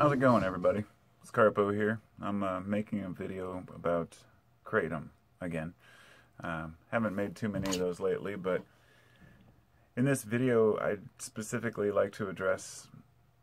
How's it going, everybody? It's Carpo here. I'm making a video about Kratom again. Haven't made too many of those lately, but in this video I'd specifically like to address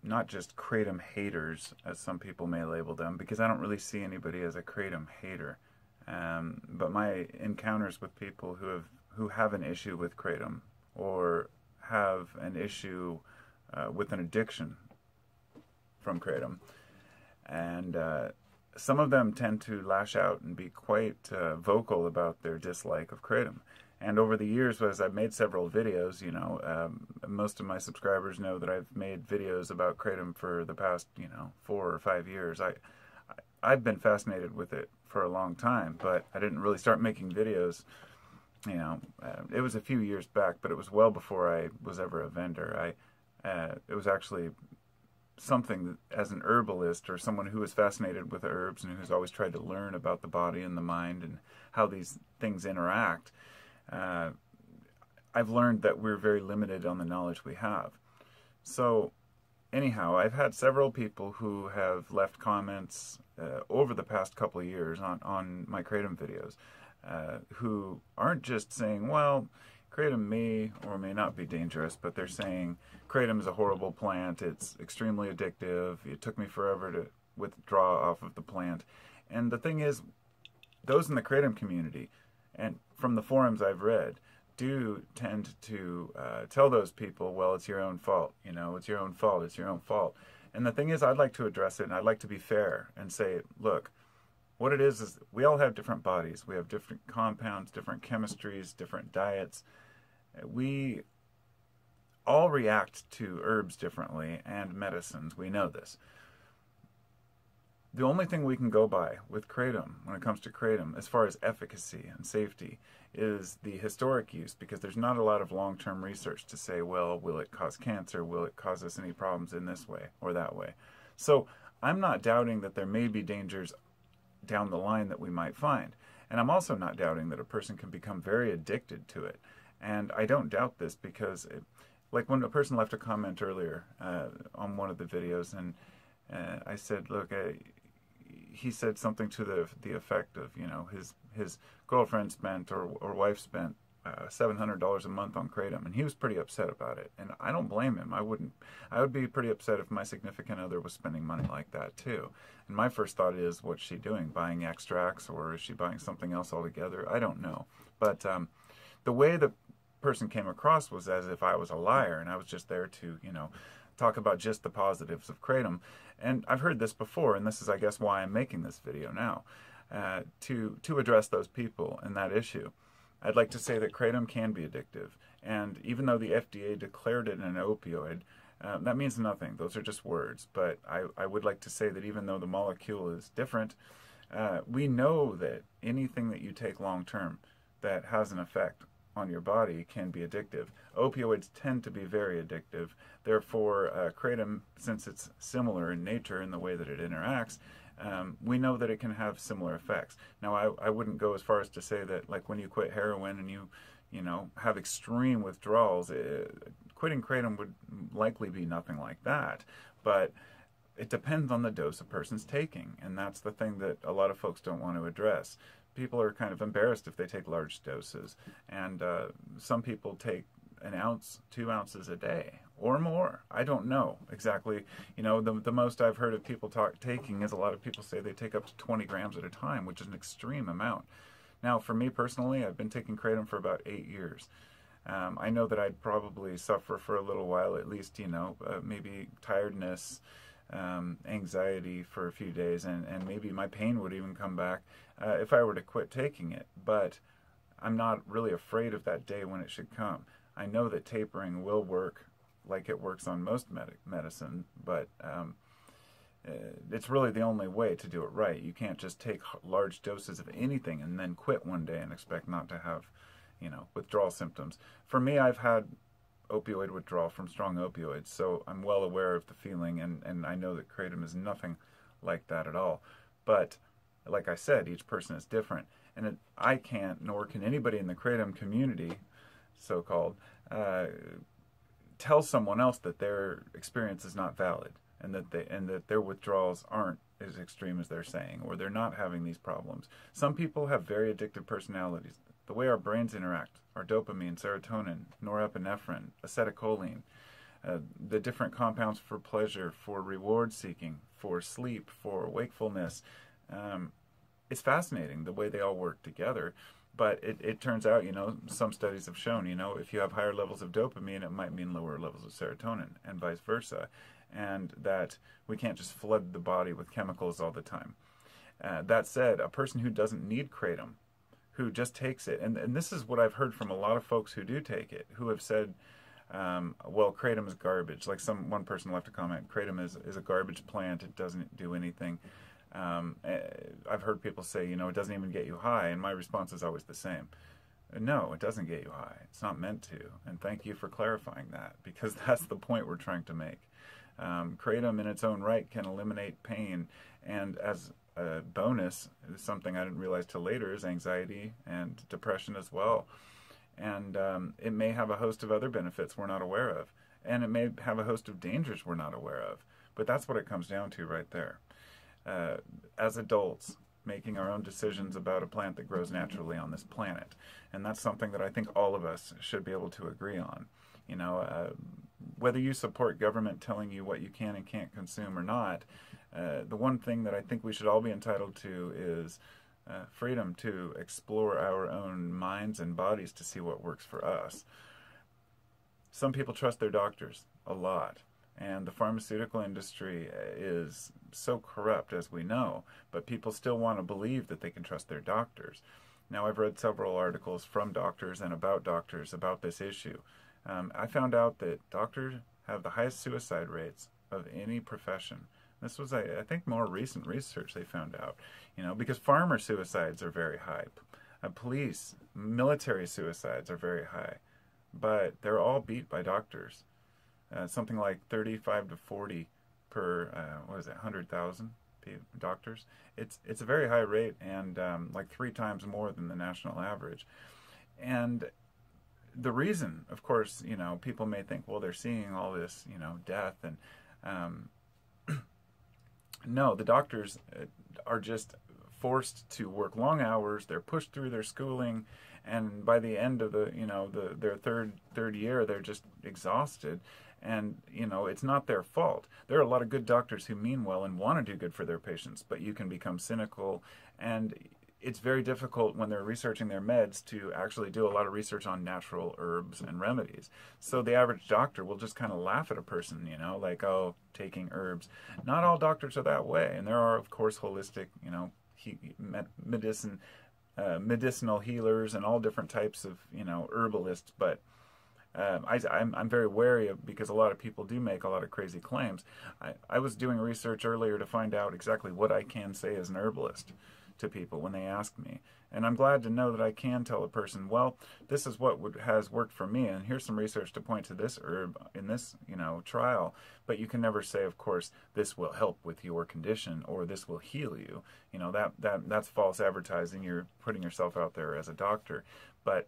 not just Kratom haters, as some people may label them, because I don't really see anybody as a Kratom hater, but my encounters with people who have an issue with Kratom or have an issue with an addiction from Kratom. And some of them tend to lash out and be quite vocal about their dislike of Kratom. And over the years, as I've made several videos, most of my subscribers know that I've made videos about Kratom for the past, 4 or 5 years. I've been fascinated with it for a long time, but I didn't really start making videos, it was a few years back, but it was well before I was ever a vendor. It was actually something that, as an herbalist or someone who is fascinated with herbs and who's always tried to learn about the body and the mind and how these things interact, I've learned that we're very limited on the knowledge we have. So anyhow, I've had several people who have left comments over the past couple of years on my Kratom videos who aren't just saying, well, Kratom may or may not be dangerous, but they're saying Kratom is a horrible plant, it's extremely addictive, it took me forever to withdraw off of the plant. And the thing is, those in the Kratom community, and from the forums I've read, do tend to tell those people, well, it's your own fault, it's your own fault, it's your own fault. And the thing is, I'd like to address it, and I'd like to be fair and say, look, what it is we all have different bodies, we have different compounds, different chemistries, different diets. We all react to herbs differently and medicines. We know this. The only thing we can go by with Kratom, when it comes to Kratom, as far as efficacy and safety, is the historic use, because there's not a lot of long-term research to say, well, will it cause cancer? Will it cause us any problems in this way or that way? So I'm not doubting that there may be dangers down the line that we might find. And I'm also not doubting that a person can become very addicted to it. And I don't doubt this because, like when a person left a comment earlier on one of the videos, and I said, look, he said something to the effect of, his girlfriend spent or wife spent $700 a month on Kratom, and he was pretty upset about it. And I don't blame him. I would be pretty upset if my significant other was spending money like that too. And my first thought is, what's she doing? Buying extracts, or is she buying something else altogether? I don't know. But the way the person came across was as if I was a liar, and I was just there to, talk about just the positives of Kratom. And I've heard this before, and this is, I guess, why I'm making this video now, to address those people and that issue. I'd like to say that Kratom can be addictive, and even though the FDA declared it an opioid, that means nothing. Those are just words. But I would like to say that even though the molecule is different, we know that anything that you take long term that has an effect on your body can be addictive. Opioids tend to be very addictive. Therefore, Kratom, since it's similar in nature in the way that it interacts, we know that it can have similar effects. Now, I wouldn't go as far as to say that, like, when you quit heroin and you have extreme withdrawals, quitting Kratom would likely be nothing like that. But it depends on the dose a person's taking, and that's the thing that a lot of folks don't want to address. People are kind of embarrassed if they take large doses, and some people take an ounce, 2 ounces a day, or more. I don't know exactly. The most I've heard of people taking is, a lot of people say they take up to 20 grams at a time, which is an extreme amount. Now, for me personally, I've been taking Kratom for about 8 years. I know that I'd probably suffer for a little while, at least, maybe tiredness, anxiety for a few days, and maybe my pain would even come back if I were to quit taking it. But I'm not really afraid of that day when it should come. I know that tapering will work like it works on most medicine, but it's really the only way to do it right. You can't just take large doses of anything and then quit one day and expect not to have, withdrawal symptoms. For me, I've had opioid withdrawal from strong opioids, so I'm well aware of the feeling, and I know that Kratom is nothing like that at all. But like I said, each person is different, and I can't, nor can anybody in the Kratom community, so-called, tell someone else that their experience is not valid. and that their withdrawals aren't as extreme as they're saying, or they're not having these problems. Some people have very addictive personalities. The way our brains interact, our dopamine, serotonin, norepinephrine, acetylcholine, the different compounds for pleasure, for reward seeking, for sleep, for wakefulness. It's fascinating the way they all work together. But it turns out, some studies have shown, if you have higher levels of dopamine, it might mean lower levels of serotonin, and vice versa. And that we can't just flood the body with chemicals all the time. That said, a person who doesn't need Kratom, who just takes it, and this is what I've heard from a lot of folks who do take it, who have said, well, Kratom is garbage. Like one person left a comment, Kratom is a garbage plant, it doesn't do anything. I've heard people say, it doesn't even get you high, and my response is always the same. No, it doesn't get you high. It's not meant to, and thank you for clarifying that, because that's the point we're trying to make. Kratom in its own right can eliminate pain, and as a bonus, something I didn't realize till later, is anxiety and depression as well. And it may have a host of other benefits we're not aware of, and it may have a host of dangers we're not aware of, but that's what it comes down to right there. As adults, making our own decisions about a plant that grows naturally on this planet. And that's something that I think all of us should be able to agree on. Whether you support government telling you what you can and can't consume or not, the one thing that I think we should all be entitled to is freedom to explore our own minds and bodies to see what works for us. Some people trust their doctors a lot. And the pharmaceutical industry is so corrupt, as we know, but people still want to believe that they can trust their doctors. Now, I've read several articles from doctors and about doctors about this issue. I found out that doctors have the highest suicide rates of any profession. This was, I think, more recent research they found out, because farmer suicides are very high. Police, military suicides are very high, but they're all beat by doctors. Something like 35 to 40 per, 100,000 doctors. It's a very high rate, and like 3 times more than the national average. And the reason, of course, people may think, well, they're seeing all this, death, and no, the doctors are just forced to work long hours. They're pushed through their schooling, and by the end of their third year, they're just exhausted. And, it's not their fault. There are a lot of good doctors who mean well and want to do good for their patients, but you can become cynical, and it's very difficult when they're researching their meds to actually do a lot of research on natural herbs and remedies. So the average doctor will just kind of laugh at a person, like, oh, taking herbs. Not all doctors are that way, and there are, of course, holistic, medicinal healers and all different types of, herbalists, but I'm very wary of, because a lot of people do make a lot of crazy claims. I was doing research earlier to find out exactly what I can say as an herbalist to people when they ask me. And I'm glad to know that I can tell a person, well, this is what has worked for me, and here's some research to point to this herb in this, trial. But you can never say, of course, this will help with your condition or this will heal you. That's false advertising. You're putting yourself out there as a doctor. But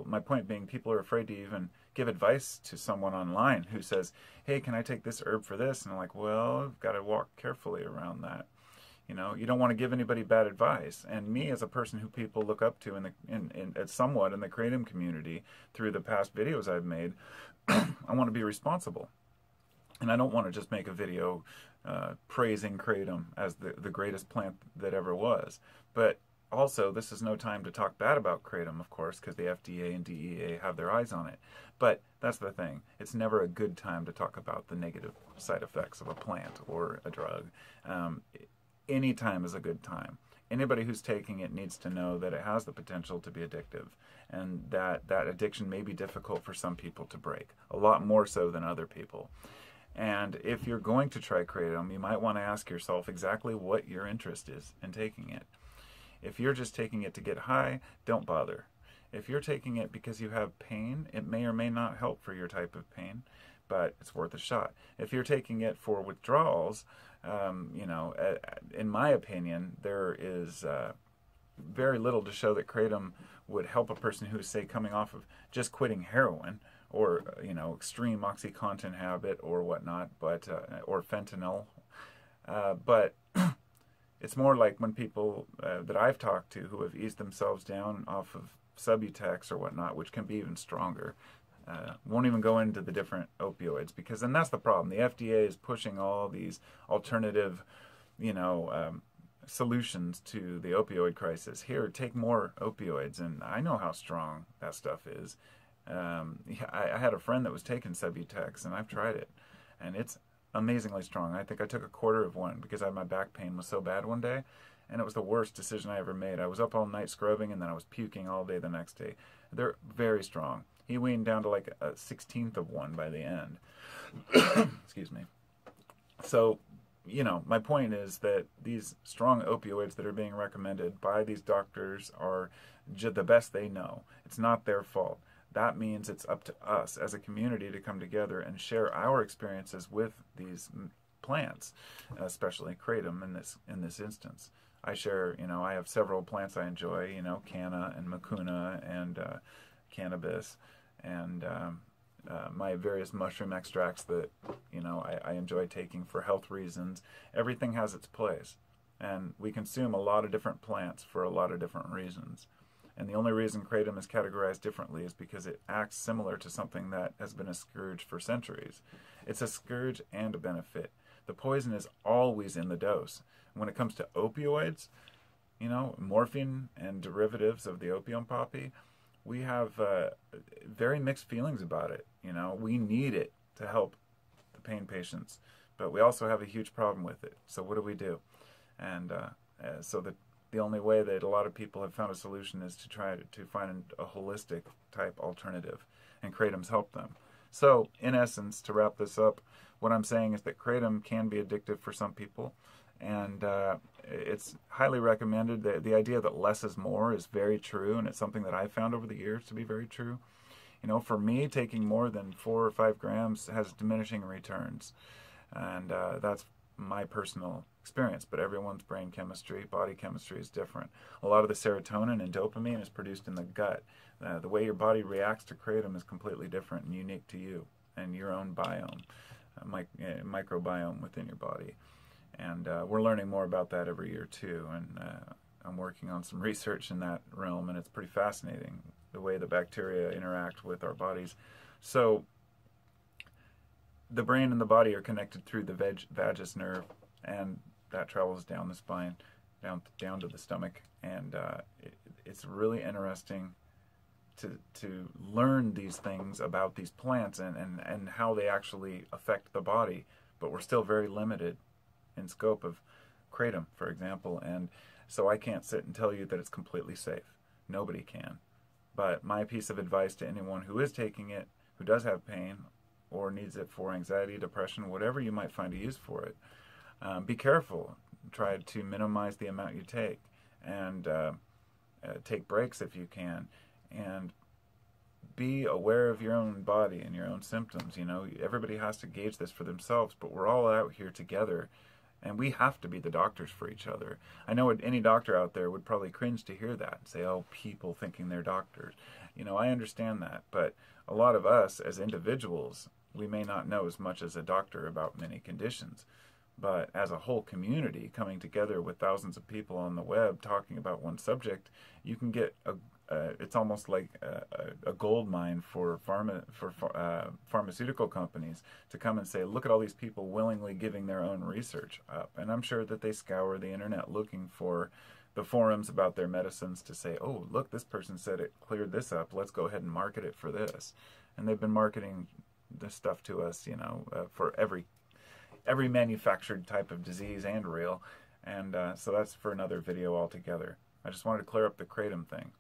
my point being, people are afraid to even give advice to someone online who says, hey, can I take this herb for this? And I'm like, well, I've got to walk carefully around that. You don't want to give anybody bad advice. And me, as a person who people look up to somewhat in the Kratom community through the past videos I've made, I want to be responsible. And I don't want to just make a video praising Kratom as the greatest plant that ever was. But also, this is no time to talk bad about Kratom, of course, because the FDA and DEA have their eyes on it. But that's the thing. It's never a good time to talk about the negative side effects of a plant or a drug. Any time is a good time. Anybody who's taking it needs to know that it has the potential to be addictive, and that addiction may be difficult for some people to break, a lot more so than other people. And if you're going to try Kratom, you might want to ask yourself exactly what your interest is in taking it. If you're just taking it to get high, don't bother. If you're taking it because you have pain, it may or may not help for your type of pain, but it's worth a shot. If you're taking it for withdrawals, in my opinion, there is very little to show that Kratom would help a person who's, say, coming off of just quitting heroin or extreme OxyContin habit or whatnot, but or fentanyl. But it's more like when people that I've talked to who have eased themselves down off of Subutex or whatnot, which can be even stronger. Won't even go into the different opioids, because then that's the problem. The FDA is pushing all these alternative, solutions to the opioid crisis. Here, take more opioids, and I know how strong that stuff is. I had a friend that was taking Subutex, and I've tried it, and it's amazingly strong. I think I took a quarter of one because my back pain was so bad one day, and it was the worst decision I ever made. I was up all night scrubbing, and then I was puking all day the next day. They're very strong. He weaned down to like a 16th of one by the end. Excuse me. So, my point is that these strong opioids that are being recommended by these doctors are the best they know. It's not their fault. That means it's up to us as a community to come together and share our experiences with these plants, especially Kratom in this instance. I share, I have several plants I enjoy, canna and mucuna and cannabis and my various mushroom extracts that, I enjoy taking for health reasons. Everything has its place. And we consume a lot of different plants for a lot of different reasons. And the only reason Kratom is categorized differently is because it acts similar to something that has been a scourge for centuries. It's a scourge and a benefit. The poison is always in the dose. When it comes to opioids, morphine and derivatives of the opium poppy, we have very mixed feelings about it. We need it to help the pain patients, but we also have a huge problem with it. So what do? And so the only way that a lot of people have found a solution is to try to find a holistic type alternative, and Kratom's helped them. So in essence, to wrap this up, what I'm saying is that Kratom can be addictive for some people, and it's highly recommended. The idea that less is more is very true, and it's something that I've found over the years to be very true. For me, taking more than 4 or 5 grams has diminishing returns, and that's my personal experience. But everyone's brain chemistry, body chemistry is different. A lot of the serotonin and dopamine is produced in the gut. The way your body reacts to Kratom is completely different and unique to you and your own biome, microbiome within your body. And we're learning more about that every year too, and I'm working on some research in that realm, and it's pretty fascinating, the way the bacteria interact with our bodies. So the brain and the body are connected through the vagus nerve, and that travels down the spine, down to the stomach, and it's really interesting to learn these things about these plants and how they actually affect the body, but we're still very limited in scope of Kratom, for example, and so I can't sit and tell you that it's completely safe. Nobody can. But my piece of advice to anyone who is taking it, who does have pain, or needs it for anxiety, depression, whatever you might find a use for it, be careful. Try to minimize the amount you take, and take breaks if you can, and be aware of your own body and your own symptoms. Everybody has to gauge this for themselves, but we're all out here together, and we have to be the doctors for each other. I know any doctor out there would probably cringe to hear that and say, oh, people thinking they're doctors. I understand that, but a lot of us as individuals, we may not know as much as a doctor about many conditions. But as a whole community coming together with thousands of people on the web talking about one subject, you can get it's almost like a gold mine for pharmaceutical companies to come and say, look at all these people willingly giving their own research up. And I'm sure that they scour the internet looking for the forums about their medicines to say, oh, look, this person said it cleared this up. Let's go ahead and market it for this. And they've been marketing this stuff to us, for every manufactured type of disease and real. And so that's for another video altogether. I just wanted to clear up the Kratom thing.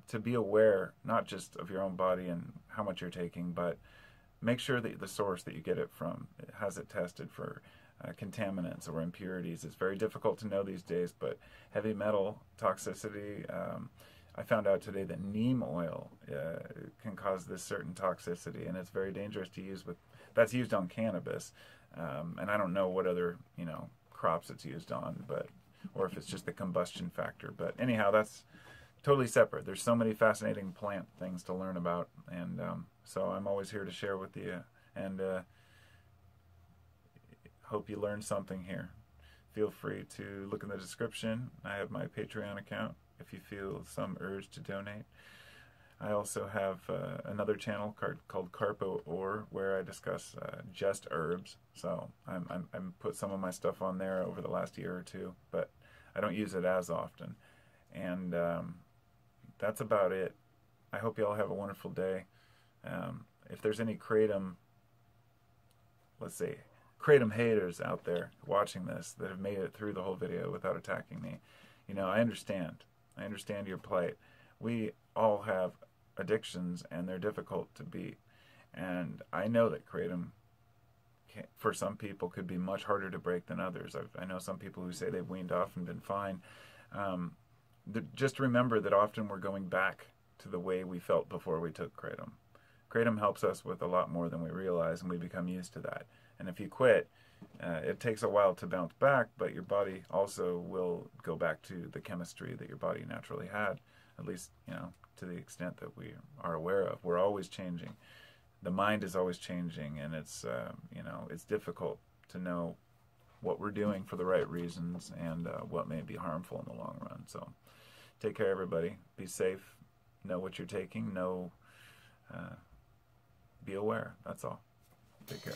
To be aware, not just of your own body and how much you're taking, but make sure that the source that you get it from has it tested for contaminants or impurities. It's very difficult to know these days, but heavy metal toxicity, I found out today that neem oil can cause this certain toxicity, and it's very dangerous to use that's used on cannabis, and I don't know what other crops it's used on, or if it's just the combustion factor. But anyhow, that's totally separate. There's so many fascinating plant things to learn about, and so I'm always here to share with you, and hope you learned something here. Feel free to look in the description. I have my Patreon account if you feel some urge to donate. I also have another channel called Carpo Or, where I discuss just herbs. So I'm put some of my stuff on there over the last year or two, but I don't use it as often. And that's about it. I hope you all have a wonderful day. If there's any Kratom, let's see, Kratom haters out there watching this that have made it through the whole video without attacking me, you know, I understand. I understand your plight. We all have addictions, and they're difficult to beat. And I know that Kratom, for some people, could be much harder to break than others. I know some people who say they've weaned off and been fine. Just remember that often we're going back to the way we felt before we took Kratom. Kratom helps us with a lot more than we realize, and we become used to that. And if you quit, it takes a while to bounce back, but your body also will go back to the chemistry that your body naturally had, at least, you know, to the extent that we are aware of. We're always changing. The mind is always changing, and it's, you know, it's difficult to know what we're doing for the right reasons and what may be harmful in the long run. So take care, everybody. Be safe. Know what you're taking. Be aware. That's all. Take care.